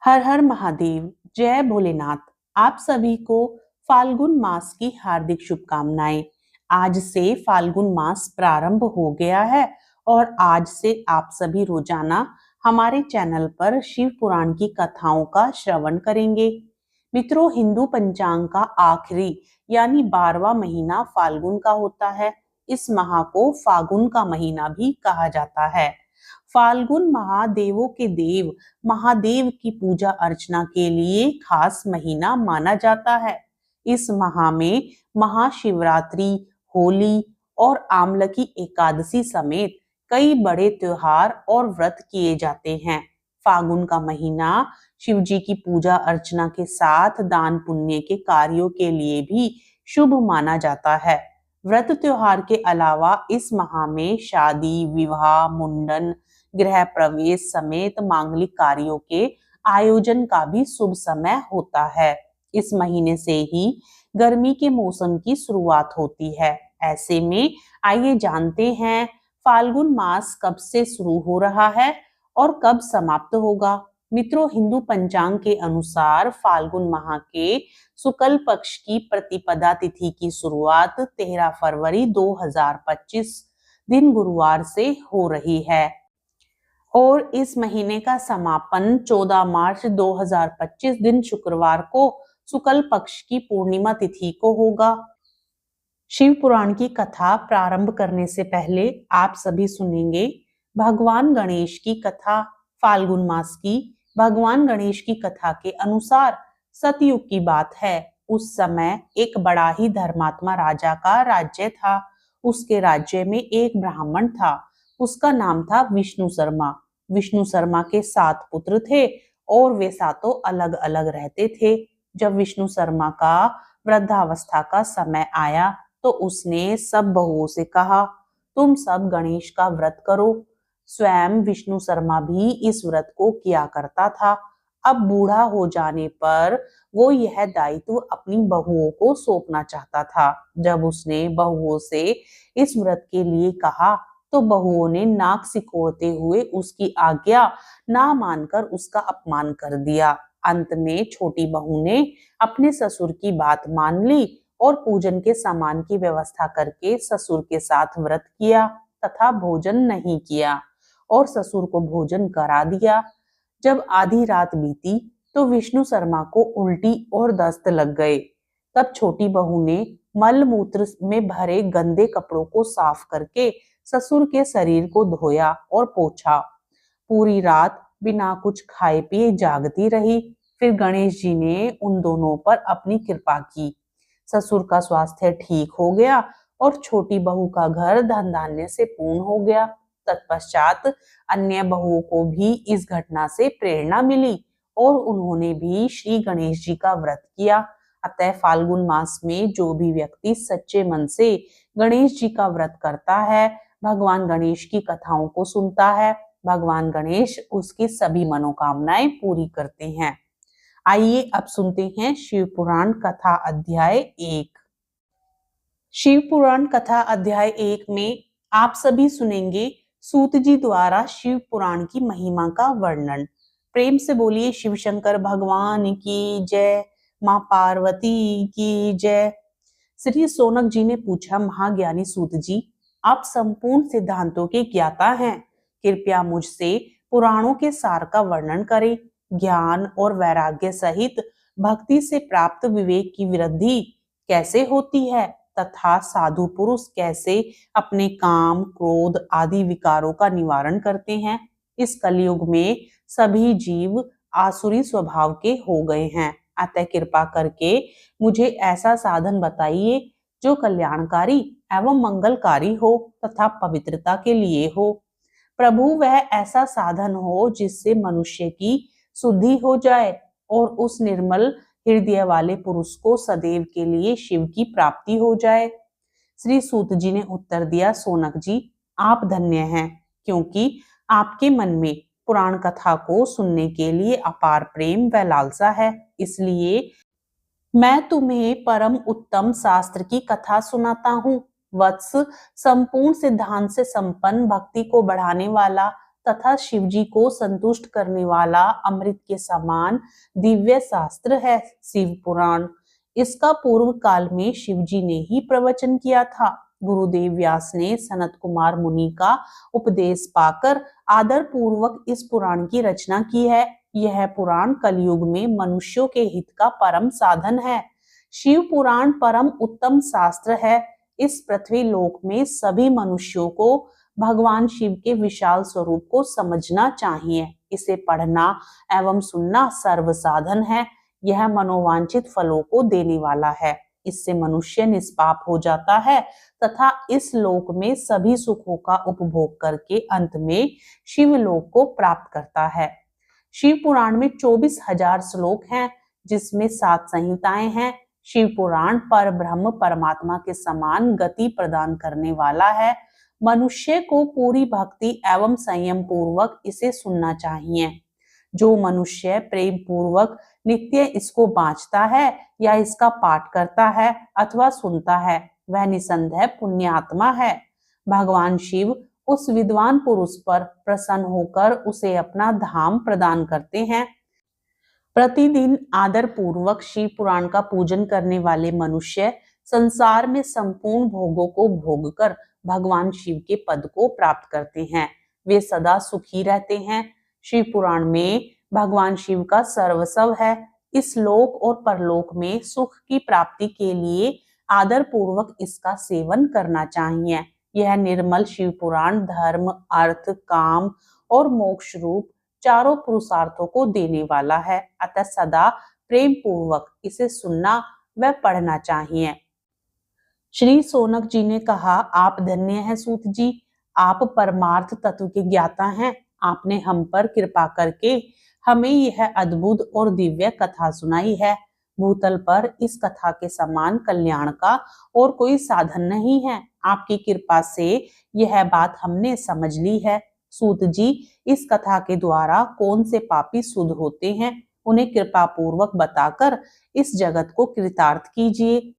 हर हर महादेव, जय भोलेनाथ। आप सभी को फाल्गुन मास की हार्दिक शुभकामनाएं। आज से फाल्गुन मास प्रारंभ हो गया है और आज से आप सभी रोजाना हमारे चैनल पर शिव पुराण की कथाओं का श्रवण करेंगे। मित्रों, हिंदू पंचांग का आखिरी यानी 12वां महीना फाल्गुन का होता है। इस माह को फागुन का महीना भी कहा जाता है। फाल्गुन महादेवों के देव महादेव की पूजा अर्चना के लिए खास महीना माना जाता है। इस माह में महाशिवरात्रि, होली और आमलकी एकादशी समेत कई बड़े त्योहार और व्रत किए जाते हैं। फागुन का महीना शिव जी की पूजा अर्चना के साथ दान पुण्य के कार्यों के लिए भी शुभ माना जाता है। व्रत त्योहार के अलावा इस माह में शादी, विवाह, मुंडन, गृह प्रवेश समेत मांगलिक कार्यों के आयोजन का भी शुभ समय होता है। इस महीने से ही गर्मी के मौसम की शुरुआत होती है। ऐसे में आइए जानते हैं फाल्गुन मास कब से शुरू हो रहा है और कब समाप्त होगा। मित्रों, हिंदू पंचांग के अनुसार फाल्गुन माह के शुक्ल पक्ष की प्रतिपदा तिथि की शुरुआत 13 फरवरी 2025 दिन गुरुवार से हो रही है और इस महीने का समापन 14 मार्च 2025 दिन शुक्रवार को शुक्ल पक्ष की पूर्णिमा तिथि को होगा। शिव पुराण की कथा प्रारंभ करने से पहले आप सभी सुनेंगे भगवान गणेश की कथा। फाल्गुन मास की भगवान गणेश की कथा के अनुसार सतयुग की बात है। उस समय एक बड़ा ही धर्मात्मा राजा का राज्य था। उसके राज्य में एक ब्राह्मण था। उसका नाम था विष्णु शर्मा। विष्णु शर्मा के 7 पुत्र थे और वे सातों अलग अलग रहते थे। जब विष्णु शर्मा का वृद्धावस्था का समय आया तो उसने सब बहुओं से कहा, तुम सब गणेश का व्रत करो। स्वयं विष्णु शर्मा भी इस व्रत को किया करता था। अब बूढ़ा हो जाने पर वो यह दायित्व अपनी बहुओं को सौंपना चाहता था। जब उसने बहुओं से इस व्रत के लिए कहा तो बहुओं ने नाक सिकोड़ते हुए उसकी आज्ञा ना मानकर उसका अपमान कर दिया। अंत में छोटी बहू ने अपने ससुर की बात मान ली और पूजन के सामान की व्यवस्था करके ससुर के साथ व्रत किया तथा भोजन नहीं किया और ससुर को भोजन करा दिया। जब आधी रात बीती तो विष्णु शर्मा को उल्टी और दस्त लग गए। तब छोटी बहू ने मल मूत्र में भरे गंदे कपड़ों को साफ करके ससुर के शरीर को धोया और पोंछा। पूरी रात बिना कुछ खाए पिए जागती रही। फिर गणेश जी ने उन दोनों पर अपनी कृपा की। ससुर का स्वास्थ्य ठीक हो गया और छोटी बहू का घर धन धान्य से पूर्ण हो गया। तत्पश्चात अन्य बहुओं को भी इस घटना से प्रेरणा मिली और उन्होंने भी श्री गणेश जी का व्रत किया। अतः फाल्गुन मास में जो भी व्यक्ति सच्चे मन से गणेश जी का व्रत करता है, भगवान गणेश की कथाओं को सुनता है, भगवान गणेश उसकी सभी मनोकामनाएं पूरी करते हैं। आइए अब सुनते हैं शिव पुराण कथा अध्याय 1। शिव पुराण कथा अध्याय 1 में आप सभी सुनेंगे सूत जी द्वारा शिव पुराण की महिमा का वर्णन। प्रेम से बोलिए शिव शंकर भगवान की जय, मां पार्वती की जय। श्री सोनक जी ने पूछा, महाज्ञानी सूत जी, आप संपूर्ण सिद्धांतों के ज्ञाता हैं, कृपया मुझसे पुराणों के सार का वर्णन करें। ज्ञान और वैराग्य सहित भक्ति से प्राप्त विवेक की वृद्धि कैसे होती है तथा साधु पुरुष कैसे अपने काम, क्रोध आदि विकारों का निवारण करते हैं। इस कलयुग में सभी जीव आसुरी स्वभाव के हो गए हैं। अतः कृपा करके मुझे ऐसा साधन बताइए जो कल्याणकारी एवं मंगलकारी हो तथा पवित्रता के लिए हो। प्रभु, वह ऐसा साधन हो जिससे मनुष्य की शुद्धि हो जाए और उस निर्मल हृदय वाले पुरुष को सदैव के लिए शिव की प्राप्ति हो जाए। श्री सूत जी ने उत्तर दिया, सोनक जी, आप धन्य हैं, क्योंकि आपके मन में पुराण कथा को सुनने के लिए अपार प्रेम व लालसा है। इसलिए मैं तुम्हें परम उत्तम शास्त्र की कथा सुनाता हूँ। वत्स, संपूर्ण सिद्धांत से संपन्न, भक्ति को बढ़ाने वाला, तथा शिवजी को संतुष्ट करने वाला अमृत के समान दिव्य शास्त्र है शिव पुराण। इसका पूर्व काल में शिवजी ने ही प्रवचन किया था। गुरुदेव व्यास ने सनत कुमार मुनि का उपदेश पाकर आदर पूर्वक इस पुराण की रचना की है। यह पुराण कलयुग में मनुष्यों के हित का परम साधन है। शिव पुराण परम उत्तम शास्त्र है। इस पृथ्वी लोक में सभी मनुष्यों को भगवान शिव के विशाल स्वरूप को समझना चाहिए। इसे पढ़ना एवं सुनना सर्वसाधन है। यह मनोवांछित फलों को देने वाला है। इससे मनुष्य निष्पाप हो जाता है तथा इस लोक में सभी सुखों का उपभोग करके अंत में शिवलोक को प्राप्त करता है। शिव पुराण में 24,000 श्लोक हैं, जिसमें 7 संहिताएं हैं। शिव पुराण पर ब्रह्म परमात्मा के समान गति प्रदान करने वाला है। मनुष्य को पूरी भक्ति एवं संयम पूर्वक इसे सुनना चाहिए। जो मनुष्य प्रेम पूर्वक नित्य इसको बाँचता है या इसका पाठ करता है अथवा सुनता है, वह निसंदेह पुण्यात्मा है। भगवान शिव उस विद्वान पुरुष पर प्रसन्न होकर उसे अपना धाम प्रदान करते हैं। प्रतिदिन आदर पूर्वक शिव पुराण का पूजन करने वाले मनुष्य संसार में संपूर्ण भोगों को भोगकर भगवान शिव के पद को प्राप्त करते हैं। वे सदा सुखी रहते हैं। शिव पुराण में भगवान शिव का सर्वस्व है। इस लोक और परलोक में सुख की प्राप्ति के लिए आदर पूर्वक इसका सेवन करना चाहिए। यह निर्मल शिव पुराण धर्म, अर्थ, काम और मोक्ष रूप चारों पुरुषार्थों को देने वाला है। अतः सदा प्रेम पूर्वक इसे सुनना व पढ़ना चाहिए। श्री सोनक जी ने कहा, आप धन्य हैं सूत जी, आप परमार्थ तत्व के ज्ञाता हैं। आपने हम पर कृपा करके हमें यह अद्भुत और दिव्य कथा सुनाई है। भूतल पर इस कथा के समान कल्याण का और कोई साधन नहीं है। आपकी कृपा से यह बात हमने समझ ली है। सूत जी, इस कथा के द्वारा कौन से पापी शुद्ध होते हैं, उन्हें कृपा पूर्वक बताकर इस जगत को कृतार्थ कीजिए।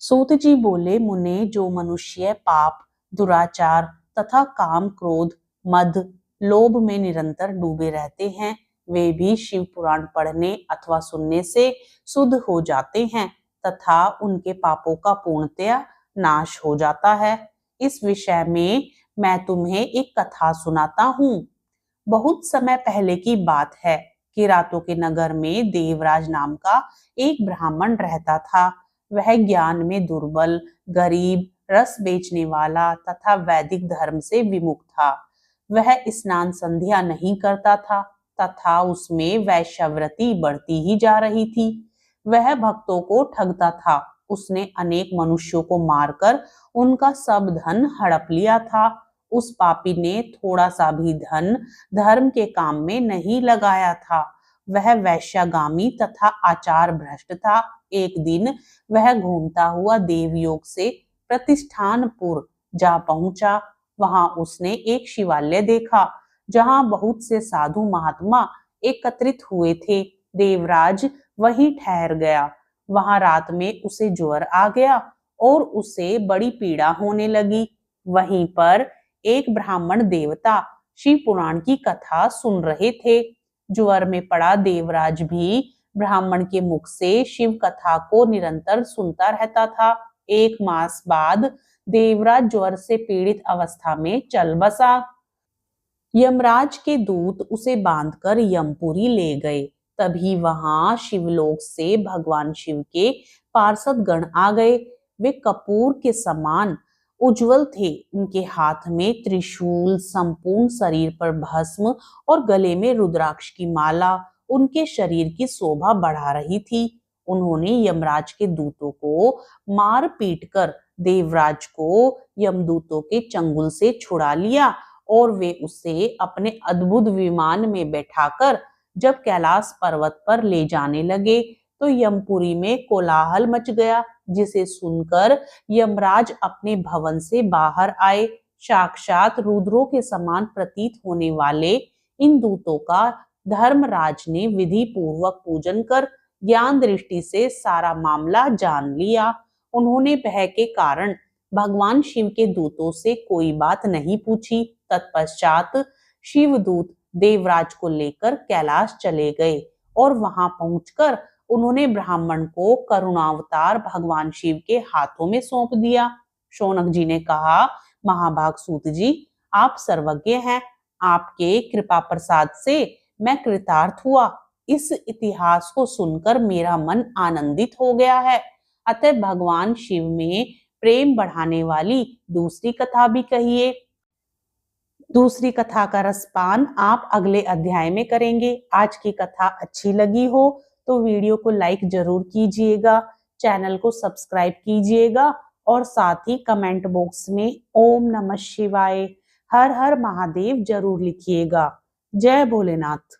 सूत जी बोले, मुने, जो मनुष्य पाप, दुराचार तथा काम, क्रोध, मद, लोभ में निरंतर डूबे रहते हैं, वे भी शिव पुराण पढ़ने अथवा सुनने से शुद्ध हो जाते हैं तथा उनके पापों का पूर्णतया नाश हो जाता है। इस विषय में मैं तुम्हें एक कथा सुनाता हूँ। बहुत समय पहले की बात है कि रातों के नगर में देवराज नाम का एक ब्राह्मण रहता था। वह ज्ञान में दुर्बल, गरीब, रस बेचने वाला तथा वैदिक धर्म से विमुख था। वह स्नान संध्या नहीं करता था तथा उसमें वैश्यव्रति बढ़ती ही जा रही थी। वह भक्तों को ठगता था। उसने अनेक मनुष्यों को मारकर उनका सब धन हड़प लिया था। उस पापी ने थोड़ा सा भी धन धर्म के काम में नहीं लगाया था। वह वैश्यगामी तथा आचार भ्रष्ट था। एक दिन वह घूमता हुआ देवयोग से प्रतिष्ठानपुर जा पहुंचा। वहां उसने एक शिवालय देखा जहां बहुत से साधु महात्मा एकत्रित हुए थे। देवराज वहीं ठहर गया। वहां रात में उसे ज्वर आ गया और उसे बड़ी पीड़ा होने लगी। वहीं पर एक ब्राह्मण देवता शिव पुराण की कथा सुन रहे थे। ज्वर में पड़ा देवराज भी ब्राह्मण के मुख से शिव कथा को निरंतर सुनता रहता था। 1 मास बाद देवराज ज्वर से पीड़ित अवस्था में चल बसा। यमराज के दूत उसे बांधकर यमपुरी ले गए। तभी वहां शिवलोक से भगवान शिव के पार्षद गण आ गए। वे कपूर के समान उज्जवल थे। उनके हाथ में त्रिशूल, संपूर्ण शरीर पर भस्म और गले में रुद्राक्ष की माला उनके शरीर की शोभा बढ़ा रही थी। उन्होंने यमराज के दूतों को मार पीट कर देवराज को यमदूतों के चंगुल से छुड़ा लिया और वे उसे अपने अद्भुत विमान में बैठाकर जब कैलाश पर्वत पर ले जाने लगे तो यमपुरी में कोलाहल मच गया, जिसे सुनकर यमराज अपने भवन से बाहर आए। साक्षात रुद्रों के समान प्रतीत होने वाले इन दूतों का धर्मराज ने विधि पूर्वक पूजन कर ज्ञान दृष्टि से सारा मामला जान लिया। उन्होंने भय के कारण भगवान शिव के दूतों से कोई बात नहीं पूछी। तत्पश्चात शिवदूत देवराज को लेकर कैलाश चले गए और वहां पहुंचकर उन्होंने ब्राह्मण को करुणावतार भगवान शिव के हाथों में सौंप दिया। शौनक जी ने कहा, महाभाग सूत जी, आप सर्वज्ञ हैं, आपके कृपा प्रसाद से मैं कृतार्थ हुआ। इस इतिहास को सुनकर मेरा मन आनंदित हो गया है। अतः भगवान शिव में प्रेम बढ़ाने वाली दूसरी कथा भी कहिए। दूसरी कथा का रसपान आप अगले अध्याय में करेंगे। आज की कथा अच्छी लगी हो तो वीडियो को लाइक जरूर कीजिएगा, चैनल को सब्सक्राइब कीजिएगा और साथ ही कमेंट बॉक्स में ओम नमः शिवाय, हर हर महादेव जरूर लिखिएगा। जय भोलेनाथ।